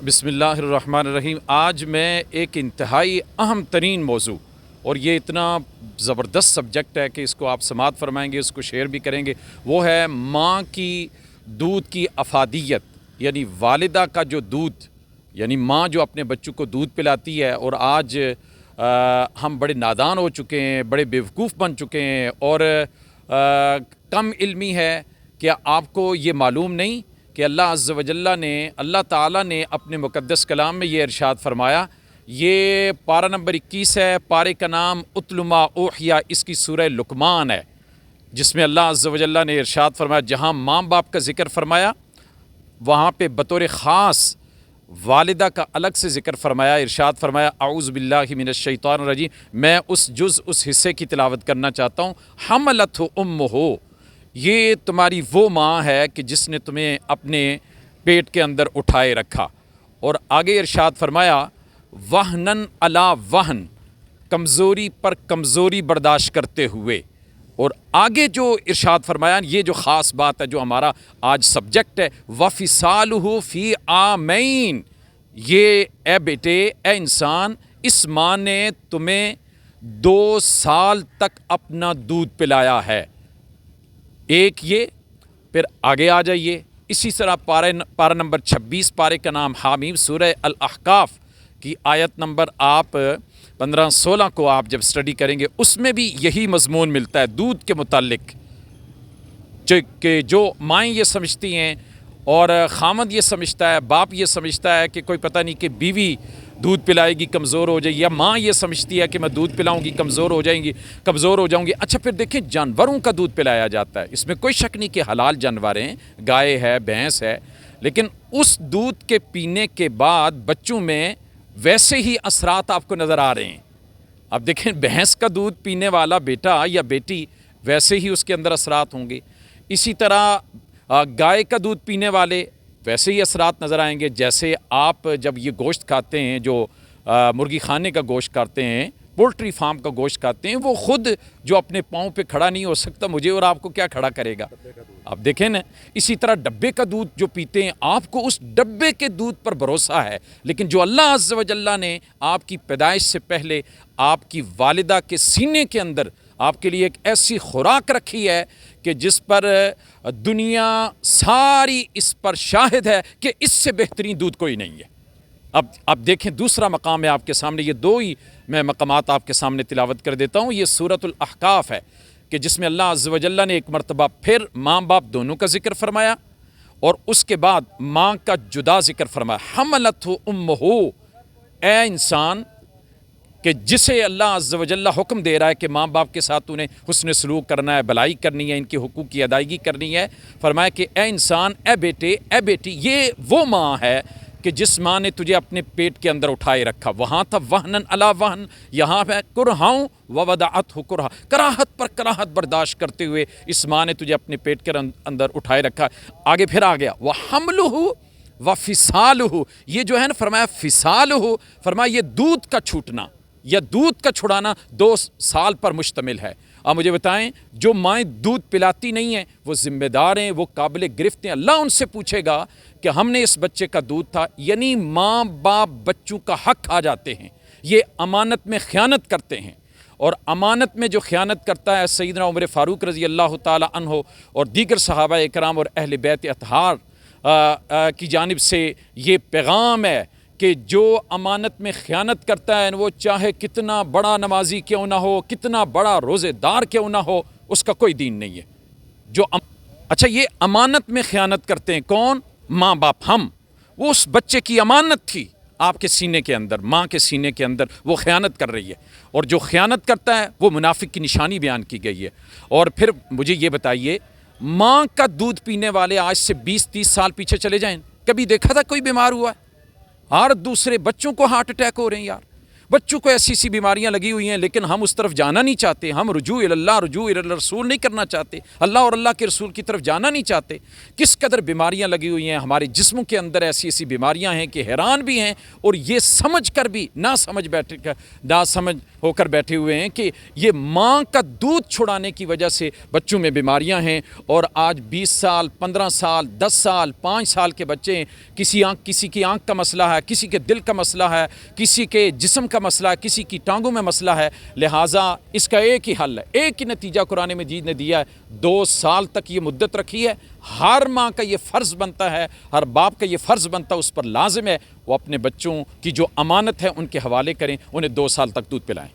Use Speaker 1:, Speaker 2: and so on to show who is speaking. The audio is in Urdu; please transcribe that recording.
Speaker 1: بسم اللہ الرحمن الرحیم۔ آج میں ایک انتہائی اہم ترین موضوع، اور یہ اتنا زبردست سبجیکٹ ہے کہ اس کو آپ سماعت فرمائیں گے، اس کو شیئر بھی کریں گے، وہ ہے ماں کی دودھ کی افادیت، یعنی والدہ کا جو دودھ، یعنی ماں جو اپنے بچوں کو دودھ پلاتی ہے۔ اور آج ہم بڑے نادان ہو چکے ہیں، بڑے بیوقوف بن چکے ہیں، اور کم علمی ہے کہ آپ کو یہ معلوم نہیں کہ اللہ عز و جل نے، اللہ تعالیٰ نے اپنے مقدس کلام میں یہ ارشاد فرمایا۔ یہ پارہ نمبر 21 ہے، پارے کا نام اتل ما اوحی، اس کی سورہ لقمان ہے، جس میں اللہ عز و جل نے ارشاد فرمایا، جہاں ماں باپ کا ذکر فرمایا وہاں پہ بطور خاص والدہ کا الگ سے ذکر فرمایا۔ ارشاد فرمایا، اعوذ باللہ من الشیطان الرجیم، میں اس حصے کی تلاوت کرنا چاہتا ہوں۔ حملتہ امہ، یہ تمہاری وہ ماں ہے کہ جس نے تمہیں اپنے پیٹ کے اندر اٹھائے رکھا۔ اور آگے ارشاد فرمایا، وہنن علی وہن، کمزوری پر کمزوری برداشت کرتے ہوئے۔ اور آگے جو ارشاد فرمایا، یہ جو خاص بات ہے جو ہمارا آج سبجیکٹ ہے، وَفِصَالُهُ فِي عَامَيْن، یہ اے بیٹے، اے انسان، اس ماں نے تمہیں 2 سال تک اپنا دودھ پلایا ہے۔ ایک یہ، پھر آگے آ جائیے، اسی طرح پارہ نمبر 26، پارے کا نام حامیم، سورہ الاحقاف کی آیت نمبر آپ 15-16 کو آپ جب سٹڈی کریں گے، اس میں بھی یہی مضمون ملتا ہے دودھ کے متعلق، کہ جو مائیں یہ سمجھتی ہیں اور خامد یہ سمجھتا ہے، باپ یہ سمجھتا ہے کہ کوئی پتہ نہیں کہ بیوی دودھ پلائے گی کمزور ہو جائے گی، یا ماں یہ سمجھتی ہے کہ میں دودھ پلاؤں گی کمزور ہو جاؤں گی۔ اچھا، پھر دیکھیں جانوروں کا دودھ پلایا جاتا ہے، اس میں کوئی شک نہیں کہ حلال جانور ہیں، گائے ہے، بھینس ہے، لیکن اس دودھ کے پینے کے بعد بچوں میں ویسے ہی اثرات آپ کو نظر آ رہے ہیں۔ اب دیکھیں، بھینس کا دودھ پینے والا بیٹا یا بیٹی، ویسے ہی اس کے اندر اثرات ہوں گے۔ اسی طرح گائے کا دودھ پینے والے، ویسے ہی اثرات نظر آئیں گے۔ جیسے آپ جب یہ گوشت کھاتے ہیں، جو مرغی خانے کا گوشت کھاتے ہیں، پولٹری فارم کا گوشت کھاتے ہیں، وہ خود جو اپنے پاؤں پہ کھڑا نہیں ہو سکتا، مجھے اور آپ کو کیا کھڑا کرے گا؟ آپ دیکھیں نا، اسی طرح ڈبے کا دودھ جو پیتے ہیں، آپ کو اس ڈبے کے دودھ پر بھروسہ ہے، لیکن جو اللہ عز و جل نے آپ کی پیدائش سے پہلے آپ کی والدہ کے سینے کے اندر آپ کے لیے ایک ایسی خوراک رکھی ہے کہ جس پر دنیا ساری اس پر شاہد ہے کہ اس سے بہترین دودھ کوئی نہیں ہے۔ اب دیکھیں، دوسرا مقام ہے آپ کے سامنے، یہ 2 ہی میں مقامات آپ کے سامنے تلاوت کر دیتا ہوں۔ یہ سورۃ الاحقاف ہے کہ جس میں اللہ عز و جل نے ایک مرتبہ پھر ماں باپ دونوں کا ذکر فرمایا، اور اس کے بعد ماں کا جدا ذکر فرمایا۔ حملتہ امہ، اے انسان، کہ جسے اللہ عز و جل حکم دے رہا ہے کہ ماں باپ کے ساتھ انہیں حسن سلوک کرنا ہے، بھلائی کرنی ہے، ان کے حقوق کی ادائیگی کرنی ہے، فرمایا کہ اے انسان، اے بیٹے، اے بیٹی، یہ وہ ماں ہے کہ جس ماں نے تجھے اپنے پیٹ کے اندر اٹھائے رکھا۔ وہاں تھا وہنن علی وہن، یہاں ہے کرہاں ووضعتہ کرہا، کراہت پر کراہت برداشت کرتے ہوئے اس ماں نے تجھے اپنے پیٹ کے اندر اٹھائے رکھا۔ آگے پھر آ گیا، وحملہ وفصالہ، یہ جو ہے نا، فرمایا فصالہ، فرمایا یہ دودھ کا چھوٹنا یا دودھ کا چھڑانا 2 سال پر مشتمل ہے۔ اب مجھے بتائیں، جو مائیں دودھ پلاتی نہیں ہیں وہ ذمہ دار ہیں، وہ قابل گرفت ہیں۔ اللہ ان سے پوچھے گا کہ ہم نے اس بچے کا دودھ تھا، یعنی ماں باپ بچوں کا حق کھا جاتے ہیں، یہ امانت میں خیانت کرتے ہیں۔ اور امانت میں جو خیانت کرتا ہے، سیدنا عمر فاروق رضی اللہ تعالی عنہ اور دیگر صحابہ اکرام اور اہل بیت اطہار کی جانب سے یہ پیغام ہے کہ جو امانت میں خیانت کرتا ہے، وہ چاہے کتنا بڑا نمازی کیوں نہ ہو، کتنا بڑا روزے دار کیوں نہ ہو، اس کا کوئی دین نہیں ہے۔ اچھا، یہ امانت میں خیانت کرتے ہیں کون؟ ماں باپ، ہم۔ وہ اس بچے کی امانت تھی آپ کے سینے کے اندر، ماں کے سینے کے اندر، وہ خیانت کر رہی ہے، اور جو خیانت کرتا ہے وہ منافق کی نشانی بیان کی گئی ہے۔ اور پھر مجھے یہ بتائیے، ماں کا دودھ پینے والے آج سے 20-30 سال پیچھے چلے جائیں، کبھی دیکھا تھا کوئی بیمار ہوا ہے؟ ہر دوسرے بچوں کو ہارٹ اٹیک ہو رہے ہیں یار۔ بچوں کو ایسی سی بیماریاں لگی ہوئی ہیں لیکن ہم اس طرف جانا نہیں چاہتے، ہم رجوع اللہ رجوع الرسول نہیں کرنا چاہتے، اللہ اور اللہ کے رسول کی طرف جانا نہیں چاہتے۔ کس قدر بیماریاں لگی ہوئی ہیں ہمارے جسموں کے اندر، ایسی ایسی بیماریاں ہیں کہ حیران بھی ہیں، اور یہ سمجھ کر بھی نہ سمجھ ہو کر بیٹھے ہوئے ہیں کہ یہ ماں کا دودھ چھڑانے کی وجہ سے بچوں میں بیماریاں ہیں۔ اور آج 20 سال 15 سال 10 سال 5 سال کے بچے ہیں، کسی کی آنکھ کا مسئلہ ہے، کسی کے دل کا مسئلہ ہے، کسی کے جسم کا مسئلہ ہے، کسی کی ٹانگوں میں مسئلہ ہے۔ لہٰذا اس کا ایک ہی حل ہے، ایک ہی نتیجہ قرآن مجید نے دیا ہے، 2 سال تک یہ مدت رکھی ہے۔ ہر ماں کا یہ فرض بنتا ہے، ہر باپ کا یہ فرض بنتا ہے، اس پر لازم ہے وہ اپنے بچوں کی جو امانت ہے ان کے حوالے کریں، انہیں 2 سال تک دودھ پلائیں۔